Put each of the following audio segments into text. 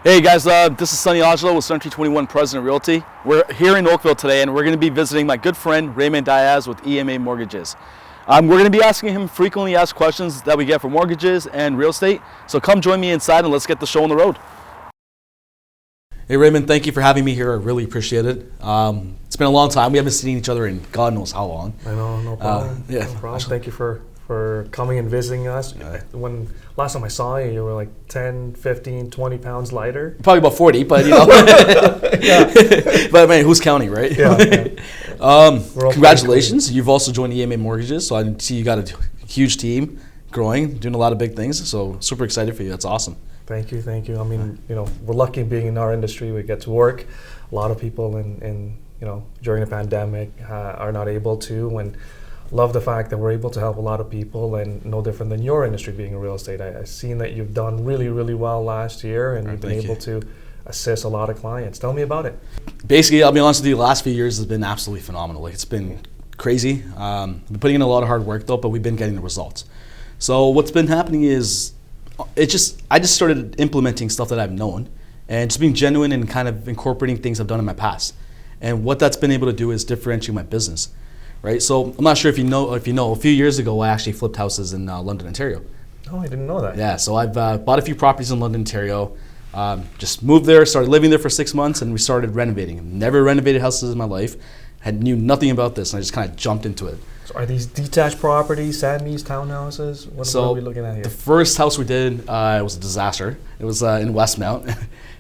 Hey guys, this is Sunny Aujla with Century 21 President Realty. We're here in Oakville today and we're going to be visiting my good friend Raymond Diaz with EMA Mortgages. We're going to be asking him frequently asked questions that we get for mortgages and real estate. So come join me inside and let's get the show on the road. Hey Raymond, thank you for having me here. I really appreciate it. It's been a long time. We haven't seen each other in God knows how long. I know, no problem. No problem. Thank you for coming and visiting us. When last time I saw you, you were like 10, 15, 20 pounds lighter. Probably about 40, but you know. But man, who's counting, right? Yeah. Congratulations. You've also joined EMA Mortgages, so I see you got a huge team growing, doing a lot of big things. So super excited for you. That's awesome. Thank you. I mean, we're lucky being in our industry. We get to work. A lot of people in during the pandemic are not able to, and love the fact that we're able to help a lot of people, and no different than your industry being in real estate. I've seen that you've done really, really well last year, and you've been able to assist a lot of clients. Tell me about it. Basically, I'll be honest with you, the last few years has been absolutely phenomenal. Like, it's been crazy. We've been putting in a lot of hard work though, but we've been getting the results. So what's been happening is I just started implementing stuff that I've known and just being genuine and kind of incorporating things I've done in my past. And what that's been able to do is differentiate my business. Right, so I'm not sure if you know. A few years ago, I actually flipped houses in London, Ontario. Oh, I didn't know that. Yeah, so I've bought a few properties in London, Ontario. Just moved there, started living there for 6 months, and we started renovating. Never renovated houses in my life. Knew nothing about this, and I just kind of jumped into it. So are these detached properties, sandys, townhouses? What are we looking at here? The first house we did was a disaster. It was in Westmount,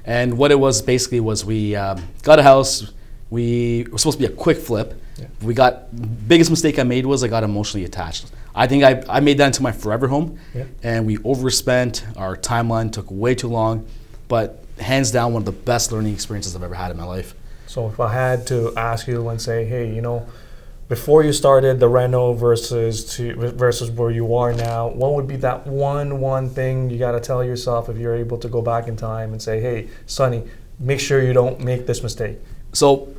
and what it was basically was we got a house. We were supposed to be a quick flip. Yeah. Biggest mistake I made was I got emotionally attached. I think I made that into my forever home, and we overspent. Our timeline took way too long, but hands down one of the best learning experiences I've ever had in my life. So if I had to ask you and say, hey, before you started the reno versus where you are now, what would be that one thing you got to tell yourself if you're able to go back in time and say, hey, Sonny, make sure you don't make this mistake? So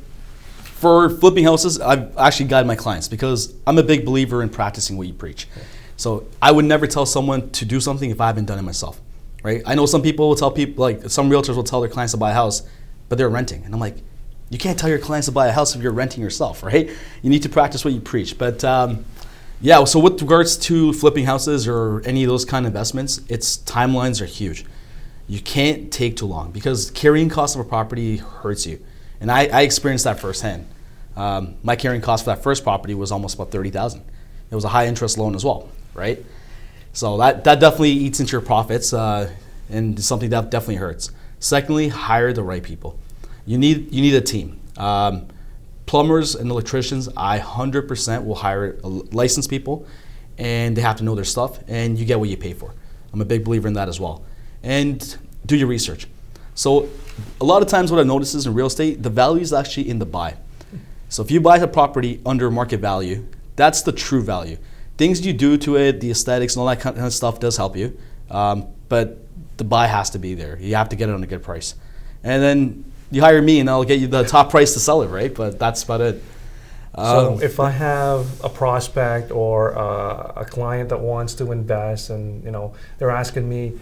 for flipping houses, I've actually guided my clients because I'm a big believer in practicing what you preach. Okay. So I would never tell someone to do something if I haven't done it myself, right? I know some people will tell people, like some realtors will tell their clients to buy a house, but they're renting. And I'm like, you can't tell your clients to buy a house if you're renting yourself, right? You need to practice what you preach. But so with regards to flipping houses or any of those kind of investments, its timelines are huge. You can't take too long because carrying cost of a property hurts you. And I experienced that firsthand. My carrying cost for that first property was almost about $30,000. It was a high interest loan as well, right? So that definitely eats into your profits and something that definitely hurts. Secondly, hire the right people. You need a team. Plumbers and electricians, I 100% will hire licensed people, and they have to know their stuff, and you get what you pay for. I'm a big believer in that as well. And do your research. So a lot of times what I've noticed is in real estate, the value is actually in the buy. So if you buy a property under market value, that's the true value. Things you do to it, the aesthetics and all that kind of stuff does help you, but the buy has to be there. You have to get it on a good price. And then you hire me and I'll get you the top price to sell it, right? But that's about it. So if I have a prospect or a client that wants to invest and they're asking me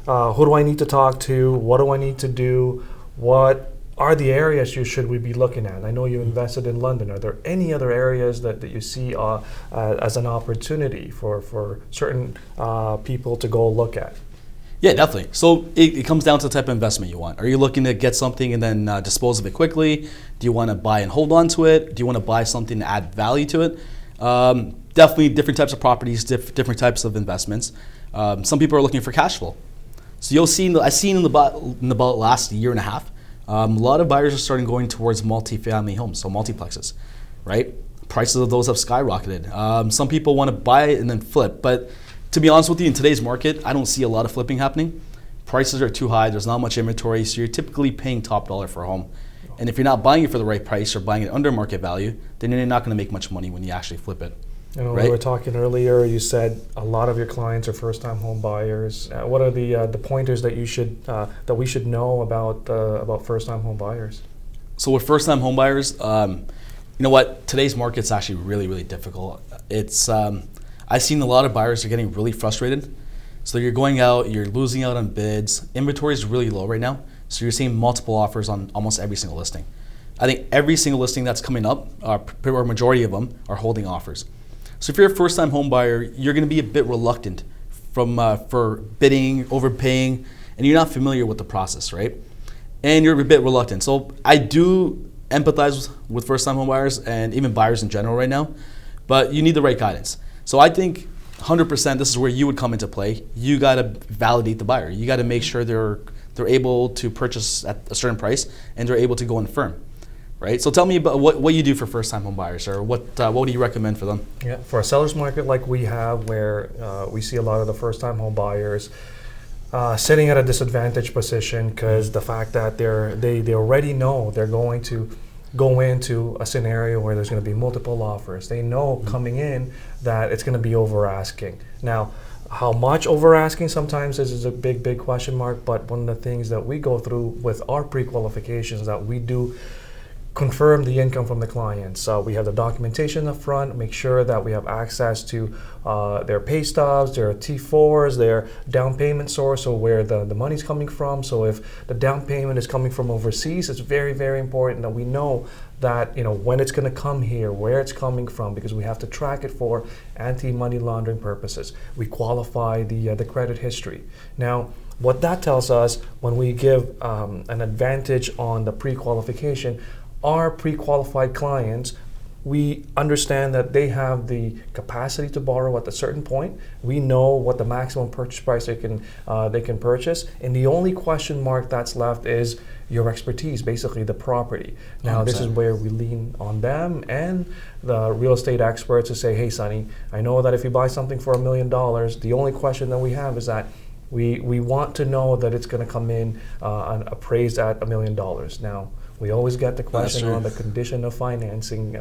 who do I need to talk to? What do I need to do? What are the areas should we be looking at? I know you invested in London. Are there any other areas that you see as an opportunity for certain people to go look at? Yeah, definitely. So it comes down to the type of investment you want. Are you looking to get something and then dispose of it quickly? Do you want to buy and hold on to it? Do you want to buy something to add value to it? Definitely different types of properties, different types of investments. Some people are looking for cash flow. So you'll see, I've seen in about last year and a half, a lot of buyers are starting going towards multi-family homes, so multiplexes, right? Prices of those have skyrocketed. Some people want to buy it and then flip, but to be honest with you, in today's market, I don't see a lot of flipping happening. Prices are too high, there's not much inventory, so you're typically paying top dollar for a home. And if you're not buying it for the right price or buying it under market value, then you're not going to make much money when you actually flip it. Right? We were talking earlier, you said a lot of your clients are first-time home buyers. What are the pointers that we should know about first-time home buyers? So with first-time home buyers, you know what? Today's market's actually really, really difficult. I've seen a lot of buyers are getting really frustrated. So you're going out, you're losing out on bids. Inventory is really low right now, so you're seeing multiple offers on almost every single listing. I think every single listing that's coming up, or majority of them, are holding offers. So if you're a first-time home buyer, you're going to be a bit reluctant for bidding, overpaying, and you're not familiar with the process, right? And you're a bit reluctant. So I do empathize with first-time home buyers and even buyers in general right now, but you need the right guidance. So I think 100% this is where you would come into play. You got to validate the buyer. You got to make sure they're able to purchase at a certain price and they're able to go in firm. Right. So tell me about what you do for first-time home buyers, or what do you recommend for them? Yeah, for a seller's market like we have, where we see a lot of the first-time home buyers sitting at a disadvantaged position because the fact that they already know they're going to go into a scenario where there's going to be multiple offers. They know coming in that it's going to be over asking. Now, how much over asking sometimes is a big question mark. But one of the things that we go through with our pre-qualifications that we do confirm the income from the client. So we have the documentation up front, make sure that we have access to their pay stubs, their T4s, their down payment source, or where the money's coming from. So if the down payment is coming from overseas, it's very, very important that we know that, when it's going to come here, where it's coming from, because we have to track it for anti-money laundering purposes. We qualify the credit history. Now, what that tells us when we give an advantage on the pre-qualification, our pre-qualified clients, we understand that they have the capacity to borrow at a certain point. We know what the maximum purchase price they can purchase, and the only question mark that's left is your expertise, basically the property. Now, 100%. This is where we lean on them and the real estate experts to say, hey, Sunny, I know that if you buy something for $1 million, the only question that we have is that we want to know that it's going to come in appraised at $1 million. Now, we always get the question on the condition of financing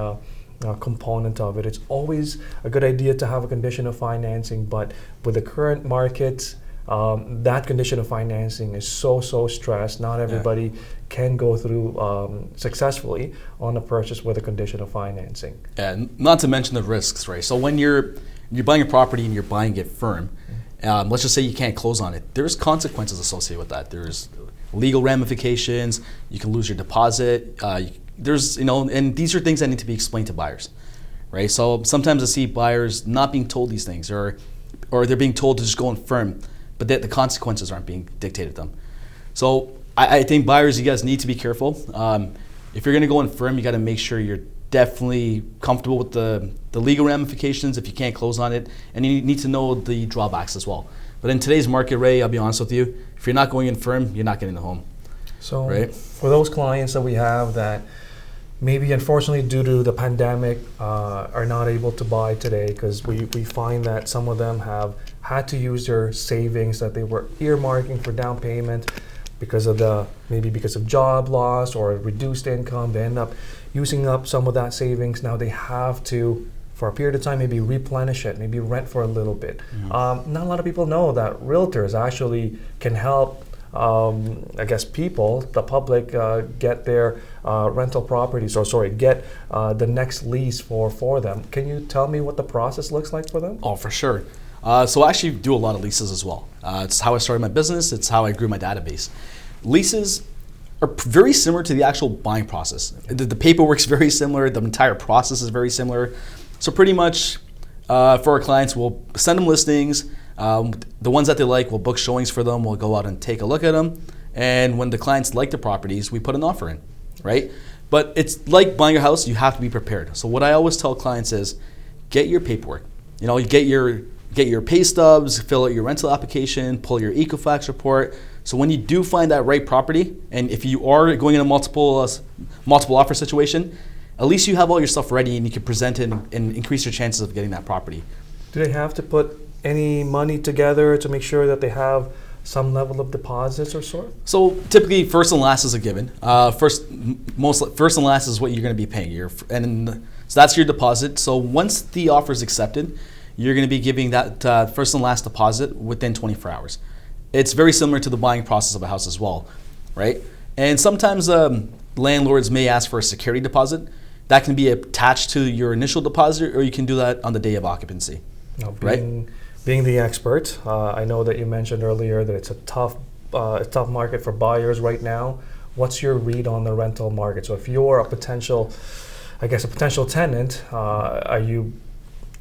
component of it. It's always a good idea to have a condition of financing, but with the current market, that condition of financing is so stressed. Not everybody can go through successfully on a purchase with a condition of financing. And not to mention the risks, right? So when you're buying a property and you're buying it firm, let's just say you can't close on it. There's consequences associated with that. There's legal ramifications. You can lose your deposit. There's, and these are things that need to be explained to buyers, right? So sometimes I see buyers not being told these things, or they're being told to just go in firm, but the consequences aren't being dictated to them. So I think buyers, you guys need to be careful. If you're going to go in firm, you got to make sure you're definitely comfortable with the legal ramifications if you can't close on it, and you need to know the drawbacks as well. But in today's market, Ray, I'll be honest with you, if you're not going in firm, you're not getting the home. So right? For those clients that we have that maybe unfortunately due to the pandemic are not able to buy today, because we find that some of them have had to use their savings that they were earmarking for down payment because of job loss or reduced income. They end up using up some of that savings. Now they have to, for a period of time, maybe replenish it, maybe rent for a little bit. Mm-hmm. Not a lot of people know that realtors actually can help the public get their rental properties, get the next lease for them. Can you tell me what the process looks like for them? Oh, for sure. So I actually do a lot of leases as well. It's how I started my business. It's how I grew my database. Leases are very similar to the actual buying process. The paperwork's very similar. The entire process is very similar. So pretty much for our clients, we'll send them listings. The ones that they like, we'll book showings for them. We'll go out and take a look at them. And when the clients like the properties, we put an offer in, right? But it's like buying a house, you have to be prepared. So what I always tell clients is, get your paperwork. You get your pay stubs, fill out your rental application, pull your Equifax report. So when you do find that right property, and if you are going in a multiple offer situation, at least you have all your stuff ready and you can present it and increase your chances of getting that property. Do they have to put any money together to make sure that they have some level of deposits or sort? So typically, first and last is a given. First and last is what you're going to be paying. So that's your deposit. So once the offer is accepted, you're going to be giving that first and last deposit within 24 hours. It's very similar to the buying process of a house as well, right? And sometimes landlords may ask for a security deposit. That can be attached to your initial deposit, or you can do that on the day of occupancy. Now, right? being the expert, I know that you mentioned earlier that it's a tough market for buyers right now. What's your read on the rental market? So if you're a potential tenant, are you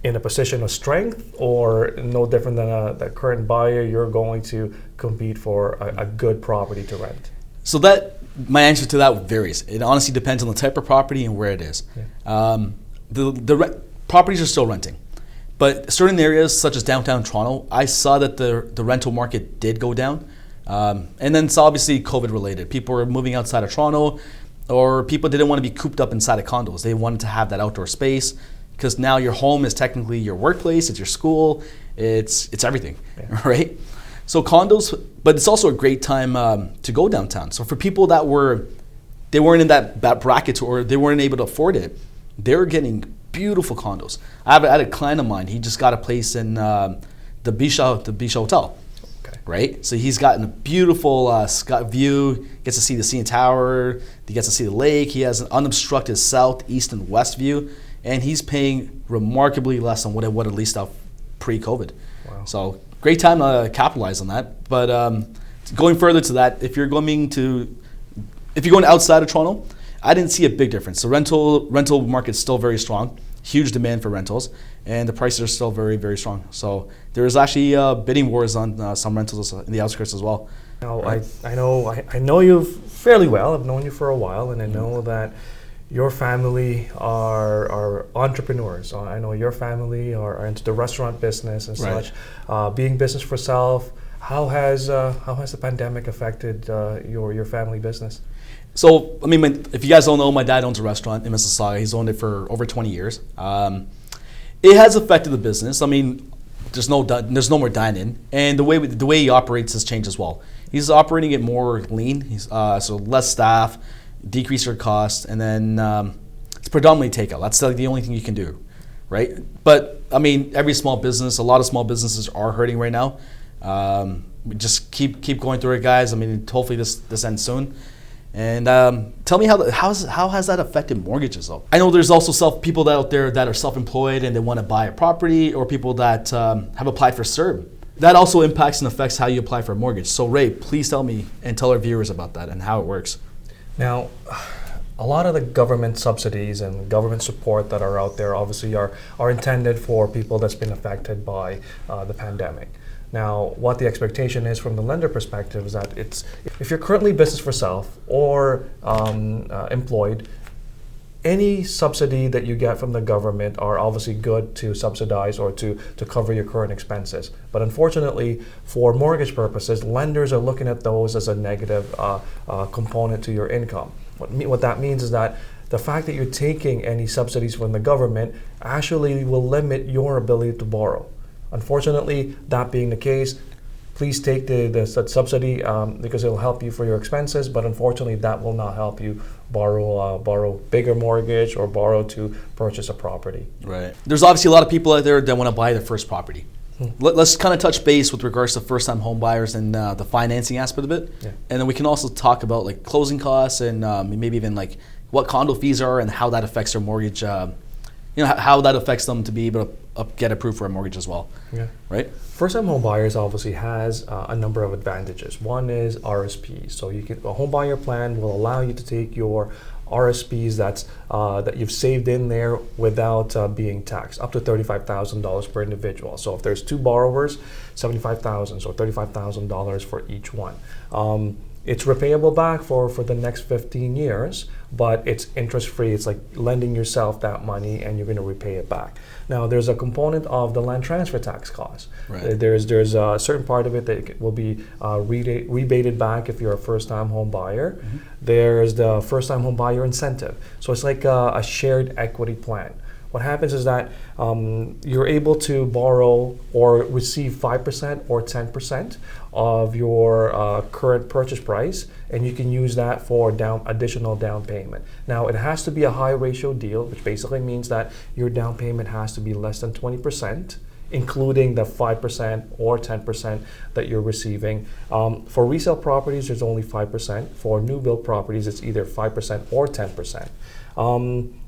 in a position of strength, or no different than the current buyer, you're going to compete for a good property to rent? So my answer to that varies. It honestly depends on the type of property and where it is. Yeah. Properties are still renting, but certain areas such as downtown Toronto, I saw that the rental market did go down, and then it's obviously COVID related. People were moving outside of Toronto, or people didn't want to be cooped up inside of condos. They wanted to have that outdoor space, because now your home is technically your workplace, it's your school, it's everything, yeah. Right? So condos, but it's also a great time to go downtown. So for people that they weren't in that bracket, or they weren't able to afford it, they were getting beautiful condos. I had a client of mine, he just got a place in the Bisha Hotel. Okay. Right? So he's gotten a beautiful view, gets to see the CN Tower, he gets to see the lake, he has an unobstructed south, east, and west view, and he's paying remarkably less than what it would at least pre-COVID. Wow. So great time to capitalize on that. But going further to that, if you're going outside of Toronto, I didn't see a big difference. The rental market's still very strong, huge demand for rentals, and the prices are still very, very strong. So there is actually bidding wars on some rentals in the outskirts as well. Now, right? I know you fairly well. I've known you for a while, and I know that your family are entrepreneurs. I know your family are into the restaurant business and such. Right. Being business for self, how has the pandemic affected your family business? So, I mean, if you guys don't know, my dad owns a restaurant in Mississauga. He's owned it for over 20 years. It has affected the business. I mean, there's no more dine-in, and the way he operates has changed as well. He's operating it more lean. He's so less staff, decrease your costs, and then it's predominantly takeout. That's like the only thing you can do, right? But I mean, a lot of small businesses are hurting right now. We just keep going through it, guys. I mean, hopefully this ends soon. And tell me how has that affected mortgages though? I know there's also people out there that are self-employed and they want to buy a property, or people that have applied for CERB. That also impacts and affects how you apply for a mortgage. So Ray, please tell me and tell our viewers about that and how it works. Now, a lot of the government subsidies and government support that are out there obviously are intended for people that's been affected by the pandemic. Now, what the expectation is from the lender perspective is that if you're currently business for self or employed, any subsidy that you get from the government are obviously good to subsidize or to cover your current expenses. But unfortunately, for mortgage purposes, lenders are looking at those as a negative component to your income. What that means is that the fact that you're taking any subsidies from the government actually will limit your ability to borrow. Unfortunately, that being the case, please take the subsidy because it will help you for your expenses, but unfortunately that will not help you borrow bigger mortgage or borrow to purchase a property. Right. There's obviously a lot of people out there that want to buy their first property. Let's kind of touch base with regards to first-time home buyers and the financing aspect of it. Yeah. And then we can also talk about like closing costs and maybe even like what condo fees are and how that affects their mortgage, how that affects them to be able to get approved for a mortgage as well. Yeah. Right? First-time home buyers obviously has a number of advantages. One is RSPs. So a home buyer plan will allow you to take your RSPs that you've saved in there without being taxed, up to $35,000 per individual. So if there's two borrowers, $75,000, so $35,000 for each one. It's repayable back for the next 15 years, but it's interest-free. It's like lending yourself that money and you're going to repay it back. Now, there's a component of the land transfer tax cost. Right. There's a certain part of it that will be rebated back if you're a first-time home buyer. Mm-hmm. There's the first-time home buyer incentive. So it's like a shared equity plan. What happens is that you're able to borrow or receive 5% or 10% of your current purchase price, and you can use that for additional down payment. Now, it has to be a high ratio deal, which basically means that your down payment has to be less than 20%. including the 5% or 10% that you're receiving. For resale properties, there's only 5%. For new build properties, it's either 5% or 10%.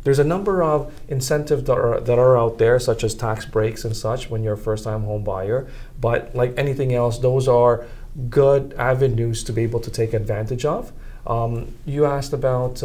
There's a number of incentives that are out there, such as tax breaks and such when you're a first-time home buyer. But like anything else, those are good avenues to be able to take advantage of. You asked about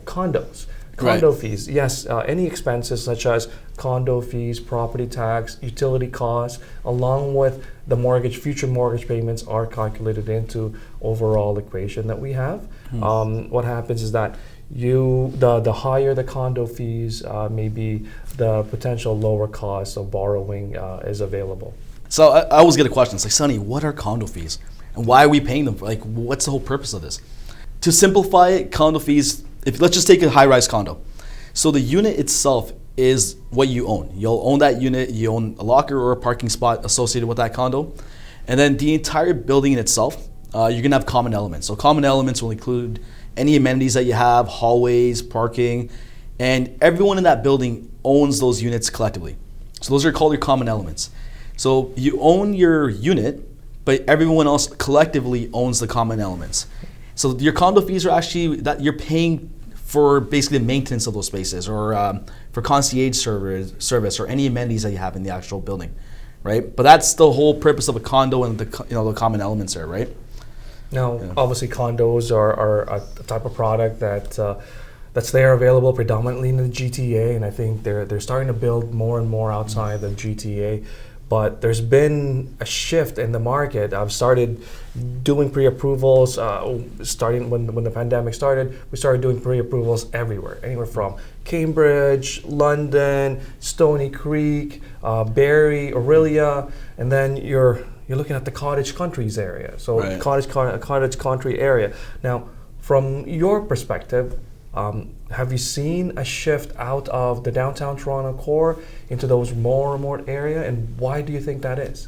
condos. Condo fees, yes. Any expenses such as condo fees, property tax, utility costs, along with the future mortgage payments are calculated into overall equation that we have. What happens is that the higher the condo fees, maybe the potential lower cost of borrowing is available. So I always get a question. It's like, Sunny, what are condo fees? And why are we paying them? Like, what's the whole purpose of this? To simplify it, condo fees, let's just take a high-rise condo. So the unit itself is what you own. You'll own that unit, you own a locker or a parking spot associated with that condo. And then the entire building in itself, you're gonna have common elements. So common elements will include any amenities that you have, hallways, parking, and everyone in that building owns those units collectively. So those are called your common elements. So you own your unit, but everyone else collectively owns the common elements. So your condo fees are actually that you're paying for basically the maintenance of those spaces, or for concierge service or any amenities that you have in the actual building, right? But that's the whole purpose of a condo and the common elements there, right? Now, obviously, condos are a type of product that's there available predominantly in the GTA, and I think they're starting to build more and more outside the GTA. But there's been a shift in the market. I've started doing pre-approvals, starting when the pandemic started. We started doing pre-approvals everywhere, anywhere from Cambridge, London, Stony Creek, Barrie, Aurelia, and then you're looking at the cottage countries area. So right. cottage country area. Now, from your perspective, have you seen a shift out of the downtown Toronto core into those more remote area, and why do you think that is?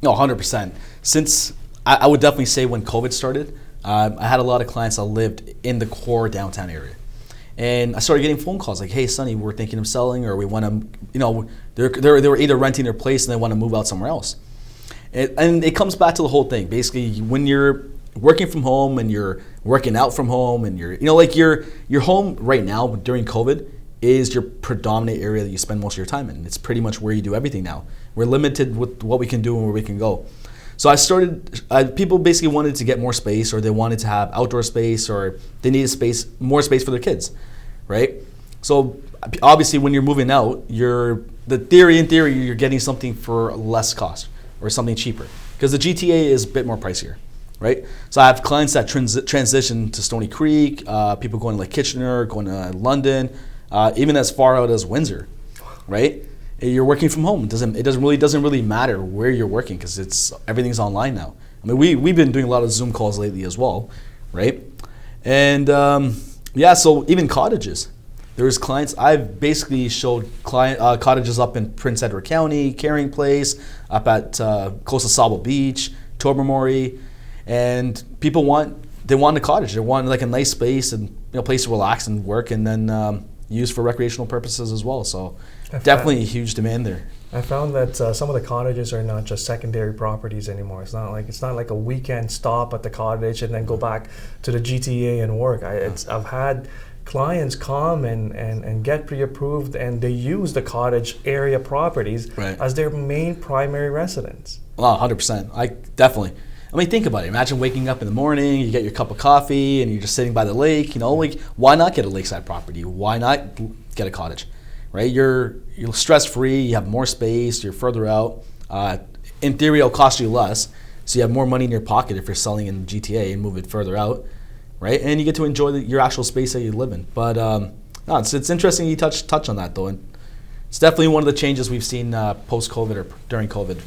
No, 100%. Since I would definitely say when COVID started, I had a lot of clients that lived in the core downtown area. And I started getting phone calls like, hey, Sunny, we're thinking of selling, or we want to, they were either renting their place and they want to move out somewhere else. And it comes back to the whole thing. Basically, when you're working from home and you're working out from home and you're, your home right now during COVID is your predominant area that you spend most of your time in. It's pretty much where you do everything now. We're limited with what we can do and where we can go. So people basically wanted to get more space, or they wanted to have outdoor space, or they needed more space for their kids, right? So obviously when you're moving out, in theory, you're getting something for less cost or something cheaper, because the GTA is a bit more pricier. Right, so I have clients that transition to Stony Creek, people going to like Kitchener, going to London, even as far out as Windsor. Right, you're working from home. It doesn't really matter where you're working, because everything's online now. I mean, we've been doing a lot of Zoom calls lately as well, right? And so even cottages. There's clients I've basically showed cottages up in Prince Edward County, Caring Place, up at close to Sable Beach, Tobermory. And people want a cottage. They want like a nice space and place to relax and work, and then use for recreational purposes as well. So definitely a huge demand there. I found that some of the cottages are not just secondary properties anymore. It's not like a weekend stop at the cottage and then go back to the GTA and work. I've had clients come and get pre-approved, and they use the cottage area properties as their main primary residence. Well, 100%. Definitely. I mean, think about it. Imagine waking up in the morning, you get your cup of coffee, and you're just sitting by the lake. Why not get a lakeside property? Why not get a cottage, right? You're stress-free. You have more space. You're further out. In theory, it'll cost you less, so you have more money in your pocket if you're selling in GTA and move it further out, right? And you get to enjoy your actual space that you live in. But it's interesting you touch on that, though, and it's definitely one of the changes we've seen post-COVID or during COVID.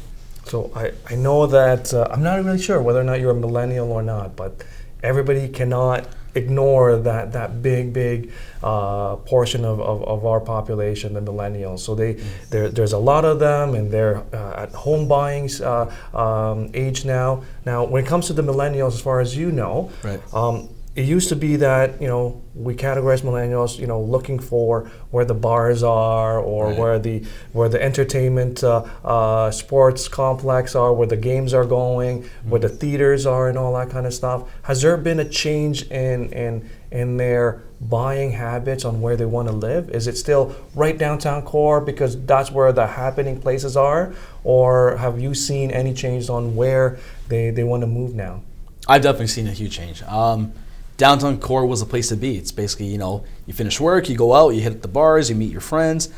So I know that I'm not really sure whether or not you're a millennial or not, but everybody cannot ignore that big portion of our population, the millennials. So there's a lot of them, and they're at home buying age now. Now, when it comes to the millennials, as far as you know, right. it used to be that, we categorize millennials, looking for where the bars are, or Right. where the entertainment sports complex are, where the games are going, where the theaters are, and all that kind of stuff. Has there been a change in their buying habits on where they want to live? Is it still right downtown core because that's where the happening places are, or have you seen any change on where they want to move now? I've definitely seen a huge change. Downtown core was a place to be. It's basically, you finish work, you go out, you hit the bars, you meet your friends.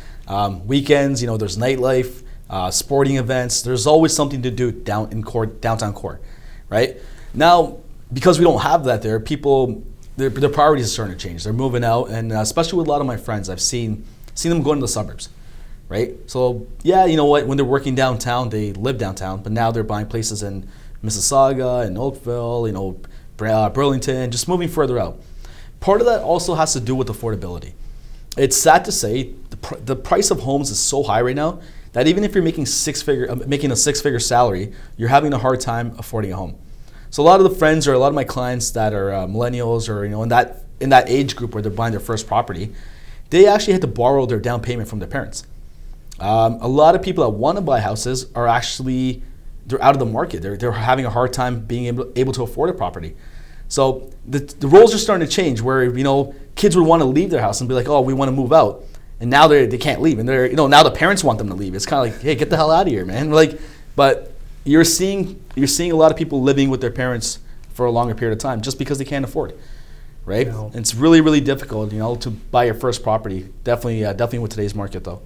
Weekends, there's nightlife, sporting events. There's always something to do downtown core, right? Now, because we don't have that there, people, their priorities are starting to change. They're moving out, and especially with a lot of my friends, I've seen them going to the suburbs, right? So, yeah, you know what? When they're working downtown, they live downtown, but now they're buying places in Mississauga and Oakville, Burlington, just moving further out. Part of that also has to do with affordability. It's sad to say the price of homes is so high right now that even if you're making making a six-figure salary, you're having a hard time affording a home. So a lot of the friends or a lot of my clients that are millennials or in that age group where they're buying their first property, they actually had to borrow their down payment from their parents. A lot of people that want to buy houses are actually they're out of the market. They're having a hard time being able to afford a property. So the roles are starting to change where, kids would want to leave their house and be like, oh, we want to move out. And now they can't leave. And now the parents want them to leave. It's kind of like, hey, get the hell out of here, man. But you're seeing a lot of people living with their parents for a longer period of time just because they can't afford, right? No. It's really, really difficult, to buy your first property. Definitely with today's market though.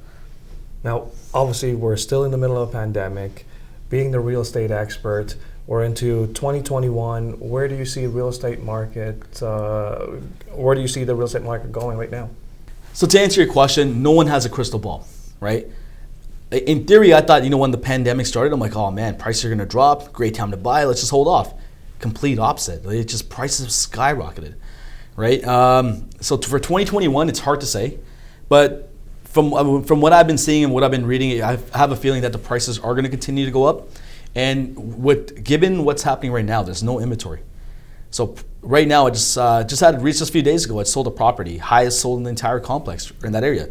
Now, obviously, we're still in the middle of a pandemic. Being the real estate expert, we're into 2021. Where do you see real estate market? Where do you see the real estate market going right now? So to answer your question, no one has a crystal ball, right? In theory, I thought, when the pandemic started, I'm like, oh man, prices are going to drop. Great time to buy. Let's just hold off. Complete opposite. It just prices have skyrocketed, right? So for 2021, it's hard to say, but from what I've been seeing and what I've been reading, I have a feeling that the prices are going to continue to go up. And given what's happening right now, there's no inventory. So right now, I just had it reached just a few days ago. I sold a property, highest sold in the entire complex in that area,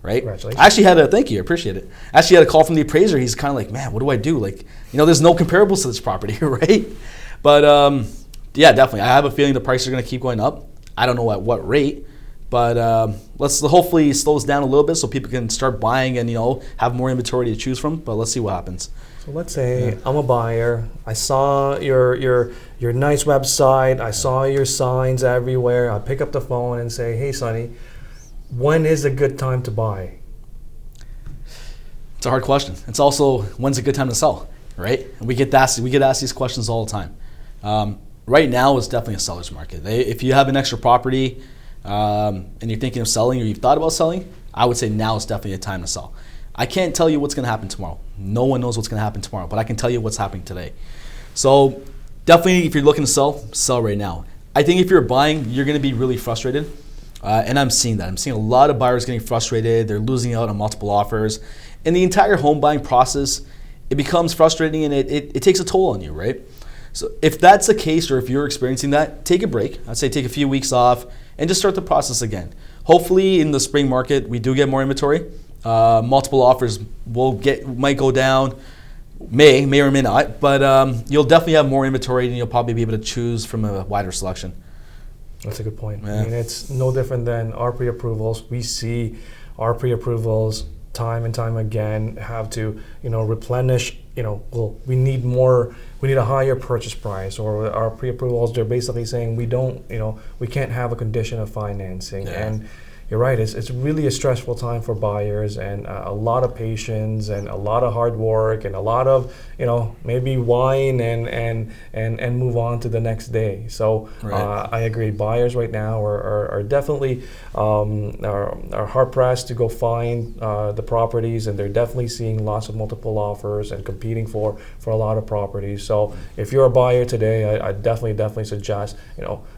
right? Congratulations. I actually thank you, I appreciate it. I actually had a call from the appraiser. He's kind of like, man, what do I do? There's no comparables to this property, right? But yeah, definitely. I have a feeling the prices are going to keep going up. I don't know at what rate. But let's hopefully slow this down a little bit so people can start buying and have more inventory to choose from. But let's see what happens. So let's say I'm a buyer. I saw your nice website. I saw your signs everywhere. I pick up the phone and say, "Hey, Sunny, when is a good time to buy?" It's a hard question. It's also when's a good time to sell, right? And we get asked these questions all the time. Right now is definitely a seller's market. If you have an extra property. And you're thinking of selling or you've thought about selling, I would say now is definitely a time to sell. I can't tell you what's going to happen tomorrow. No one knows what's going to happen tomorrow, but I can tell you what's happening today. So definitely if you're looking to sell right now. I think if you're buying, you're going to be really frustrated. And I'm seeing that. I'm seeing a lot of buyers getting frustrated. They're losing out on multiple offers. And the entire home buying process, it becomes frustrating and it takes a toll on you, right? So if that's the case or if you're experiencing that, take a break. I'd say take a few weeks off and just start the process again. Hopefully in the spring market, we do get more inventory. Multiple offers might go down, may or may not, but you'll definitely have more inventory and you'll probably be able to choose from a wider selection. That's a good point. Yeah. I mean, it's no different than our pre-approvals. We see our pre-approvals time and time again have to, replenish. We need more. We need a higher purchase price, or our pre-approvals. They're basically saying we can't have a condition of financing. Yeah. And you're right. It's really a stressful time for buyers, and a lot of patience, and a lot of hard work, and a lot of maybe wine and move on to the next day. So Right. I agree. Buyers right now are definitely are hard pressed to go find the properties, and they're definitely seeing lots of multiple offers and competing for a lot of properties. So if you're a buyer today, I definitely suggest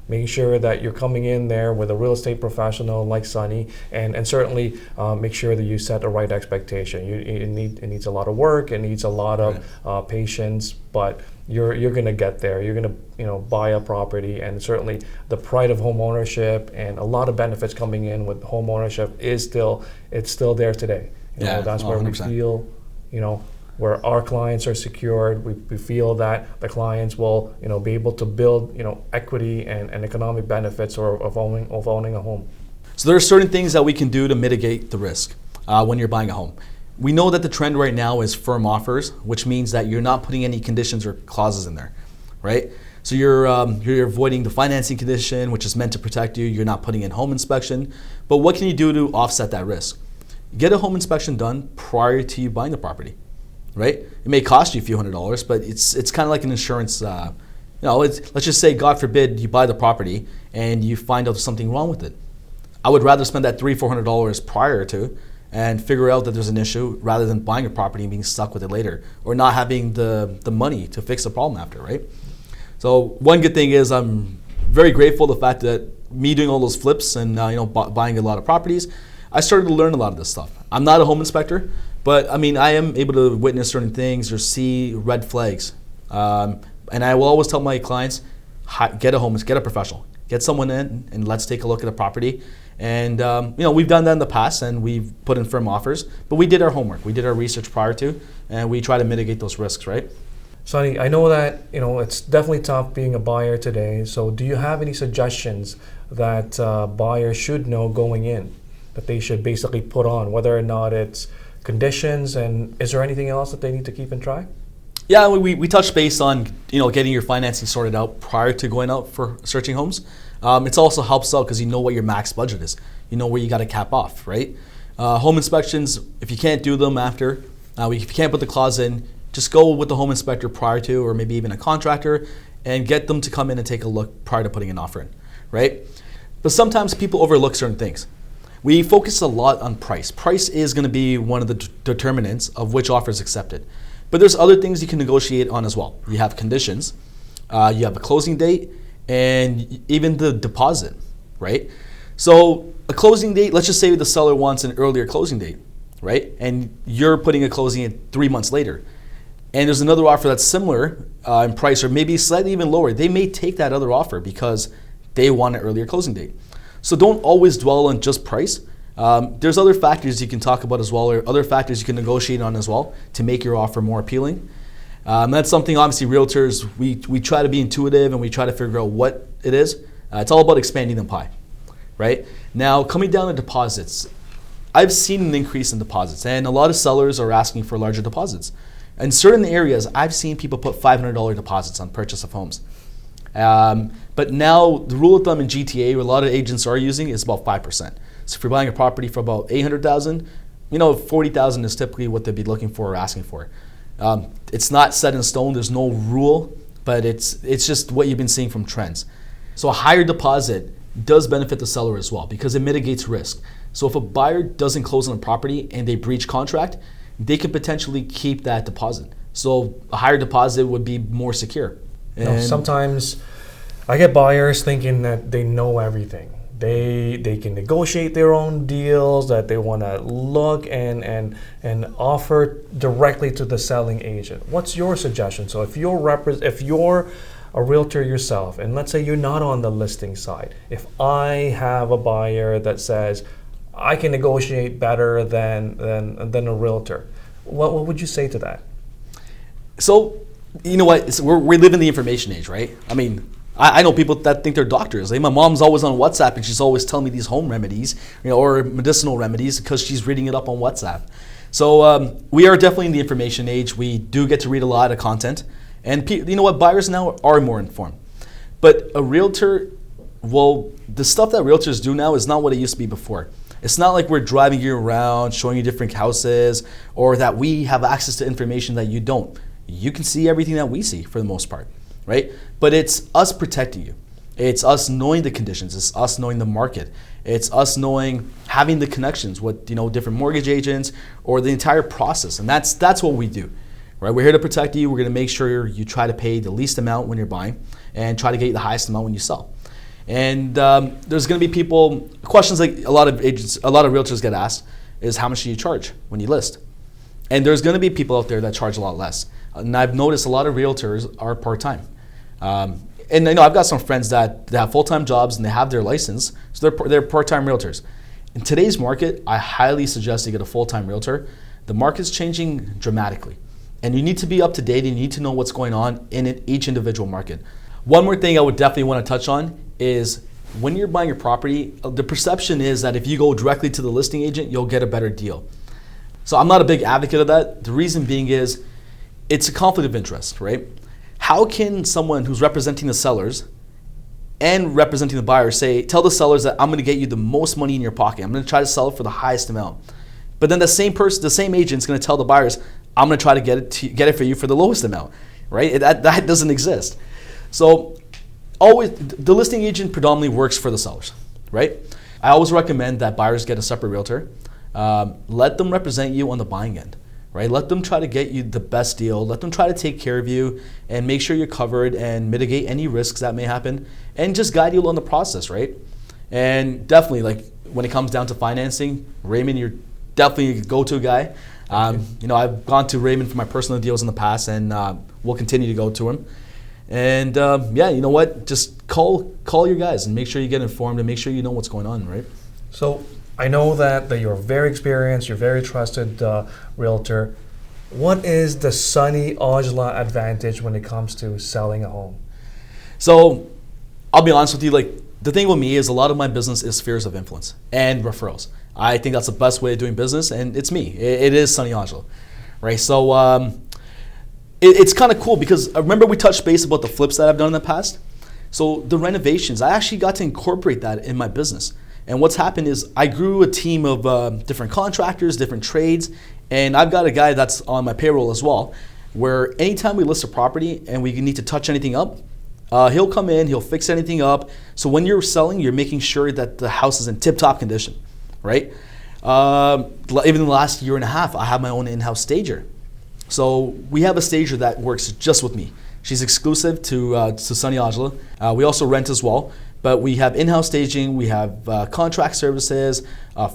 making sure that you're coming in there with a real estate professional like Sunny, and certainly make sure that you set the right expectation. It needs a lot of work, it needs a lot of patience, but you're gonna get there. You're gonna buy a property, and certainly the pride of home ownership and a lot of benefits coming in with home ownership is still there today. That's where 100%. we feel where our clients are secured. We feel that the clients will be able to build equity and economic benefits of owning a home. So there are certain things that we can do to mitigate the risk when you're buying a home. We know that the trend right now is firm offers, which means that you're not putting any conditions or clauses in there, right? So you're avoiding the financing condition, which is meant to protect you. You're not putting in home inspection. But what can you do to offset that risk? Get a home inspection done prior to you buying the property, right? It may cost you a few $100s, but it's kind of like an insurance. Let's just say, God forbid, you buy the property and you find out there's something wrong with it. I would rather spend that $300-400 prior to and figure out that there's an issue rather than buying a property and being stuck with it later, or not having the money to fix the problem after, right? So one good thing is I'm very grateful the fact that me doing all those flips and buying a lot of properties, I started to learn a lot of this stuff. I'm not a home inspector, but I mean I am able to witness certain things or see red flags, and I will always tell my clients, get a professional, get someone in and let's take a look at a property. And we've done that in the past, and we've put in firm offers. But we did our homework, we did our research prior to, and we try to mitigate those risks, right? Sonny, I know that it's definitely tough being a buyer today. So, do you have any suggestions that buyers should know going in, that they should basically put on, whether or not it's conditions, and is there anything else that they need to keep in track? Yeah, we touched base on getting your financing sorted out prior to going out for searching homes. It also helps out because you know what your max budget is. You know where you got to cap off, right? Home inspections, if you can't do them after, if you can't put the clause in, just go with the home inspector prior to, or maybe even a contractor, and get them to come in and take a look prior to putting an offer in, right? But sometimes people overlook certain things. We focus a lot on price. Price is going to be one of the determinants of which offer is accepted. But there's other things you can negotiate on as well. You have conditions, you have a closing date, and even the deposit, right? So a closing date, let's just say the seller wants an earlier closing date, right? And you're putting a closing at 3 months later. And there's another offer that's similar in price, or maybe slightly even lower. They may take that other offer because they want an earlier closing date. So don't always dwell on just price. There's other factors you can talk about as well, or other factors you can negotiate on as well to make your offer more appealing. That's something, obviously, realtors, we try to be intuitive and we try to figure out what it is. It's all about expanding the pie, right? Now, coming down to deposits, I've seen an increase in deposits, and a lot of sellers are asking for larger deposits. In certain areas, I've seen people put $500 deposits on purchase of homes. But now, the rule of thumb in GTA, where a lot of agents are using, is about 5%. So if you're buying a property for about $800,000, $40,000 is typically what they'd be looking for or asking for. It's not set in stone, there's no rule, but it's just what you've been seeing from trends. So a higher deposit does benefit the seller as well because it mitigates risk. So if a buyer doesn't close on a property and they breach contract, they could potentially keep that deposit. So a higher deposit would be more secure. Sometimes I get buyers thinking that they know everything. They can negotiate their own deals, that they want to look and offer directly to the selling agent. What's your suggestion? So if you're a realtor yourself, and let's say you're not on the listing side, if I have a buyer that says I can negotiate better than a realtor, what would you say to that? So you know what? We live in the information age, right? I mean, I know people that think they're doctors. Like my mom's always on WhatsApp and she's always telling me these home remedies, or medicinal remedies because she's reading it up on WhatsApp. So we are definitely in the information age. We do get to read a lot of content, and you know what? Buyers now are more informed. But a realtor, well, the stuff that realtors do now is not what it used to be before. It's not like we're driving you around, showing you different houses, or that we have access to information that you don't. You can see everything that we see for the most part, right? But it's us protecting you. It's us knowing the conditions. It's us knowing the market. It's us knowing, having the connections with different mortgage agents or the entire process. And that's what we do, right? We're here to protect you. We're going to make sure you try to pay the least amount when you're buying and try to get the highest amount when you sell. And there's going to be questions like a lot of realtors get asked is, how much do you charge when you list? And there's going to be people out there that charge a lot less. And I've noticed a lot of realtors are part-time. And I know I've got some friends that have full-time jobs and they have their license, so they're part-time realtors. In today's market, I highly suggest you get a full-time realtor. The market's changing dramatically, and you need to be up to date and you need to know what's going on in each individual market. One more thing I would definitely want to touch on is when you're buying your property, the perception is that if you go directly to the listing agent, you'll get a better deal. So I'm not a big advocate of that. The reason being is it's a conflict of interest, right? How can someone who's representing the sellers and representing the buyers tell the sellers that I'm going to get you the most money in your pocket. I'm going to try to sell it for the highest amount. But then the same agent's going to tell the buyers, I'm going to try to get it for you for the lowest amount, right? That doesn't exist. So always, the listing agent predominantly works for the sellers, right? I always recommend that buyers get a separate realtor. Let them represent you on the buying end, right? Let them try to get you the best deal. Let them try to take care of you and make sure you're covered and mitigate any risks that may happen and just guide you along the process, right? And definitely, like when it comes down to financing, Raymond, you're definitely a go-to guy. I've gone to Raymond for my personal deals in the past, and we'll continue to go to him. And you know what? Just call your guys and make sure you get informed and make sure you know what's going on, right? So I know that you're very experienced, you're very trusted realtor. What is the Sunny Aujla advantage when it comes to selling a home? So I'll be honest with you, like the thing with me is a lot of my business is spheres of influence and referrals. I think that's the best way of doing business, and it's me. It is Sunny Aujla, right? So it's kind of cool because I remember we touched base about the flips that I've done in the past. So the renovations, I actually got to incorporate that in my business. And what's happened is I grew a team of different contractors, different trades, and I've got a guy that's on my payroll as well, where anytime we list a property and we need to touch anything up, he'll come in, he'll fix anything up. So when you're selling, you're making sure that the house is in tip-top condition, right? Even in the last year and a half, I have my own in-house stager. So we have a stager that works just with me. She's exclusive to Sunny Aujla. We also rent as well. But we have in-house staging, we have contract services,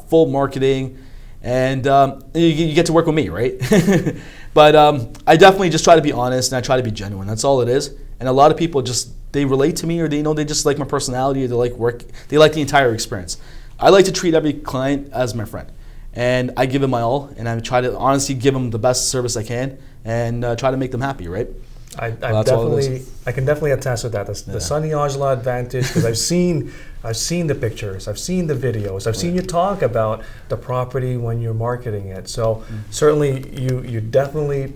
full marketing, and you get to work with me, right? But I definitely just try to be honest and I try to be genuine. That's all it is. And a lot of people they relate to me, or they just like my personality, or they like work. They like the entire experience. I like to treat every client as my friend, and I give them my all, and I try to honestly give them the best service I can, and try to make them happy, right? I can definitely attest to that. The Sunny Aujla advantage, because I've seen the pictures, I've seen the videos, I've seen you talk about the property when you're marketing it. So certainly you definitely,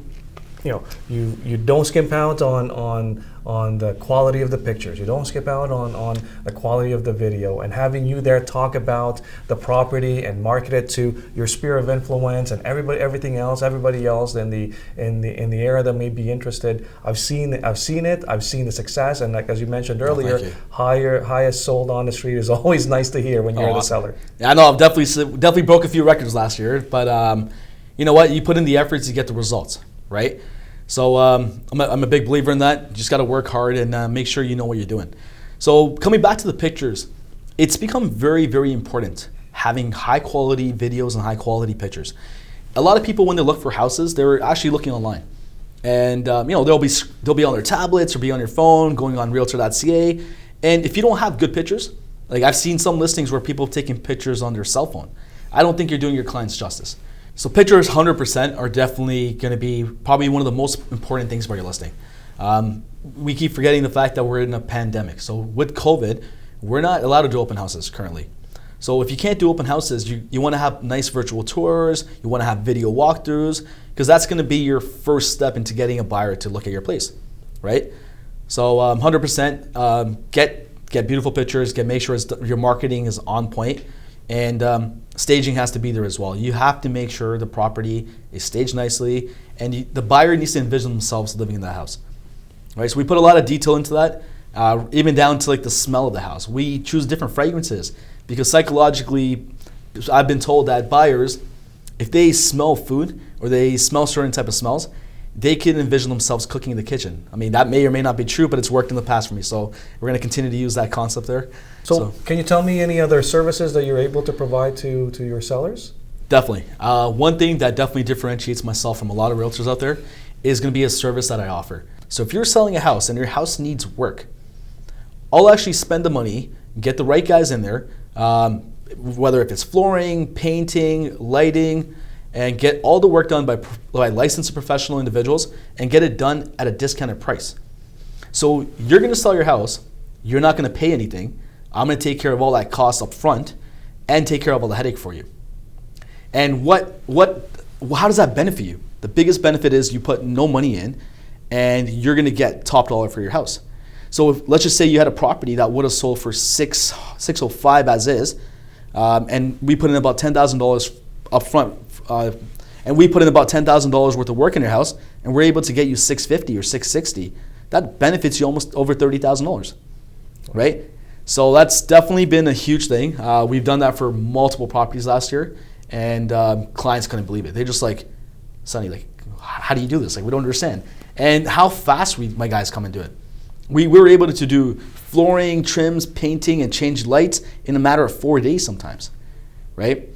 you don't skimp out on the quality of the pictures. You don't skip out on the quality of the video, and having you there talk about the property and market it to your sphere of influence and everybody else in the area that may be interested. I've seen it. I've seen the success, and like as you mentioned earlier, highest sold on the street is always nice to hear when you're the seller. Yeah, I know. I've definitely broke a few records last year, but you know what? You put in the efforts, you get the results, right? So I'm a big believer in that. You just got to work hard and make sure you know what you're doing. So coming back to the pictures, it's become very, very important having high quality videos and high quality pictures. A lot of people, when they look for houses, they're actually looking online, and they'll be on their tablets or be on your phone, going on Realtor.ca. And if you don't have good pictures, like I've seen some listings where people have taken pictures on their cell phone, I don't think you're doing your clients justice. So pictures 100% are definitely going to be probably one of the most important things about your listing. We keep forgetting the fact that we're in a pandemic. So with COVID, we're not allowed to do open houses currently. So if you can't do open houses, you want to have nice virtual tours, you want to have video walkthroughs, because that's going to be your first step into getting a buyer to look at your place, right? So 100% get beautiful pictures, make sure your marketing is on point. And staging has to be there as well. You have to make sure the property is staged nicely, and the buyer needs to envision themselves living in that house. Right? So we put a lot of detail into that, even down to like the smell of the house. We choose different fragrances because psychologically, I've been told that buyers, if they smell food or they smell certain type of smells, they can envision themselves cooking in the kitchen. I mean, that may or may not be true, but it's worked in the past for me. So we're going to continue to use that concept there. So can you tell me any other services that you're able to provide to your sellers? Definitely. One thing that definitely differentiates myself from a lot of realtors out there is going to be a service that I offer. So if you're selling a house and your house needs work, I'll actually spend the money, get the right guys in there, whether if it's flooring, painting, lighting, and get all the work done by licensed professional individuals and get it done at a discounted price. So you're going to sell your house, you're not going to pay anything. I'm going to take care of all that cost up front and take care of all the headache for you. And how does that benefit you? The biggest benefit is you put no money in and you're going to get top dollar for your house. So let's just say you had a property that would have sold for $605 as is, and we put in about $10,000 up front, and we put in about $10,000 worth of work in your house, and we're able to get you $650 or $660. That benefits you almost over $30,000, right? So that's definitely been a huge thing. We've done that for multiple properties last year, and clients couldn't believe it. They're just like, Sunny, like, how do you do this? Like, we don't understand. And how fast my guys come and do it. We were able to do flooring, trims, painting, and change lights in a matter of 4 days sometimes, right?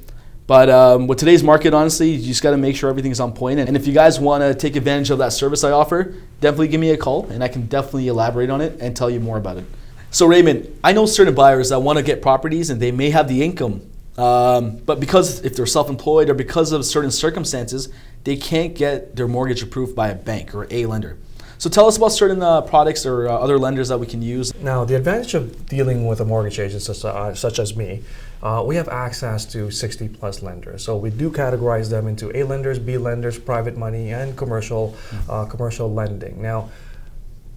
But with today's market, honestly, you just got to make sure everything's on point. And if you guys want to take advantage of that service I offer, definitely give me a call, and I can definitely elaborate on it and tell you more about it. So Raymond, I know certain buyers that want to get properties and they may have the income, but because if they're self-employed or because of certain circumstances, they can't get their mortgage approved by a bank or a lender. So tell us about certain products or other lenders that we can use. Now, the advantage of dealing with a mortgage agent such as me, we have access to 60 plus lenders. So we do categorize them into A lenders, B lenders, private money, and commercial lending. Now,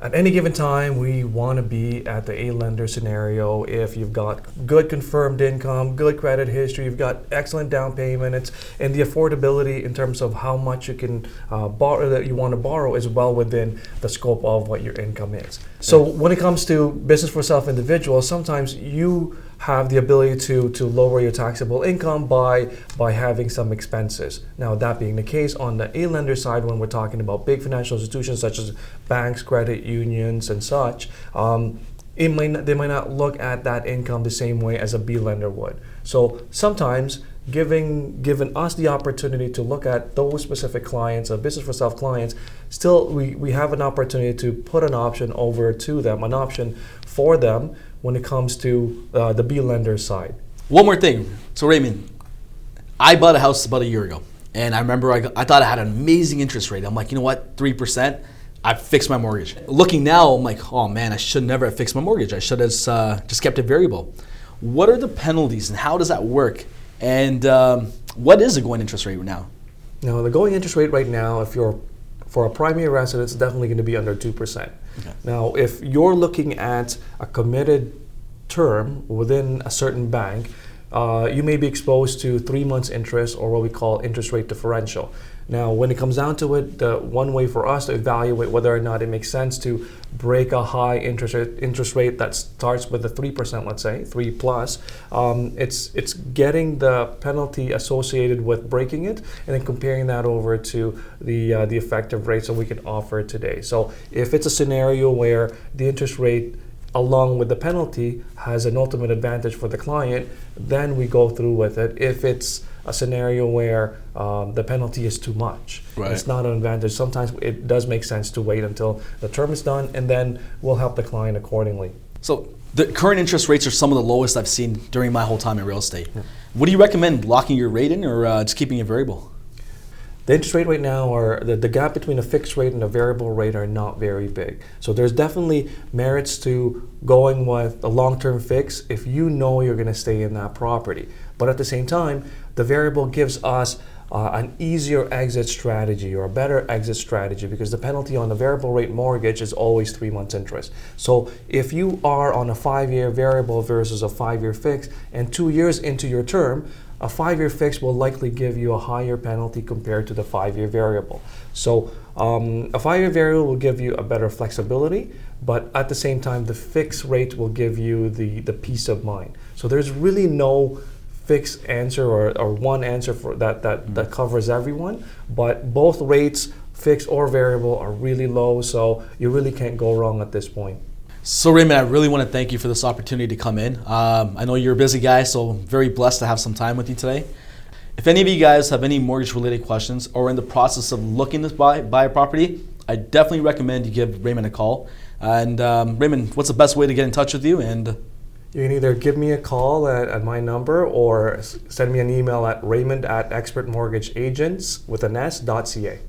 at any given time, we want to be at the A lender scenario if you've got good confirmed income, good credit history, you've got excellent down payment, and the affordability in terms of how much you can borrow that you want to borrow is well within the scope of what your income is. So when it comes to business for self-individuals, sometimes you have the ability to lower your taxable income by having some expenses. Now, that being the case, on the A lender side, when we're talking about big financial institutions such as banks, credit unions, and such, they might not look at that income the same way as a B lender would. So sometimes given us the opportunity to look at those specific clients, business for self clients, still we have an opportunity to put an option over to them, an option for them when it comes to the B lender side. One more thing. So Raymond, I bought a house about a year ago, and I remember I thought I had an amazing interest rate. I'm like, you know what, 3%, I fixed my mortgage. Looking now, I'm like, oh man, I should never have fixed my mortgage. I should have just kept it variable. What are the penalties and how does that work? And what is the going interest rate now? Now, the going interest rate right now, if you're for a primary residence, it's definitely going to be under 2%. Okay. Now, if you're looking at a committed term within a certain bank, you may be exposed to 3 months interest, or what we call interest rate differential. Now, when it comes down to it, the one way for us to evaluate whether or not it makes sense to break a high interest rate that starts with a 3%, let's say, 3 plus, it's getting the penalty associated with breaking it and then comparing that over to the effective rates that we can offer today. So if it's a scenario where the interest rate along with the penalty has an ultimate advantage for the client, then we go through with it. If it's a scenario where the penalty is too much, right, it's not an advantage, sometimes it does make sense to wait until the term is done, and then we'll help the client accordingly. So the current interest rates are some of the lowest I've seen during my whole time in real estate. Yeah. What do you recommend, locking your rate in or just keeping it variable? The interest rate right now, or the gap between a fixed rate and a variable rate, are not very big. So there's definitely merits to going with a long-term fix if you know you're going to stay in that property. But at the same time, the variable gives us an easier exit strategy or a better exit strategy, because the penalty on the variable rate mortgage is always 3 months interest. So if you are on a 5-year variable versus a 5-year fix, and 2 years into your term, a 5-year fix will likely give you a higher penalty compared to the 5-year variable. So a 5-year variable will give you a better flexibility, but at the same time, the fixed rate will give you the peace of mind. So there's really no fixed answer or one answer for that covers everyone, but both rates, fixed or variable, are really low, so you really can't go wrong at this point. So Raymond, I really want to thank you for this opportunity to come in. I know you're a busy guy, so I'm very blessed to have some time with you today. If any of you guys have any mortgage-related questions or are in the process of looking to buy a property, I definitely recommend you give Raymond a call. And Raymond, what's the best way to get in touch with you? And you can either give me a call at my number or send me an email at raymond@expertmortgageagents.ca.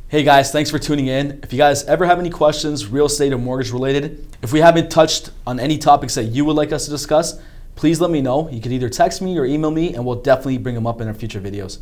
hey guys, thanks for tuning in. If you guys ever have any questions, real estate or mortgage related, if we haven't touched on any topics that you would like us to discuss, please let me know. You can either text me or email me, and we'll definitely bring them up in our future videos.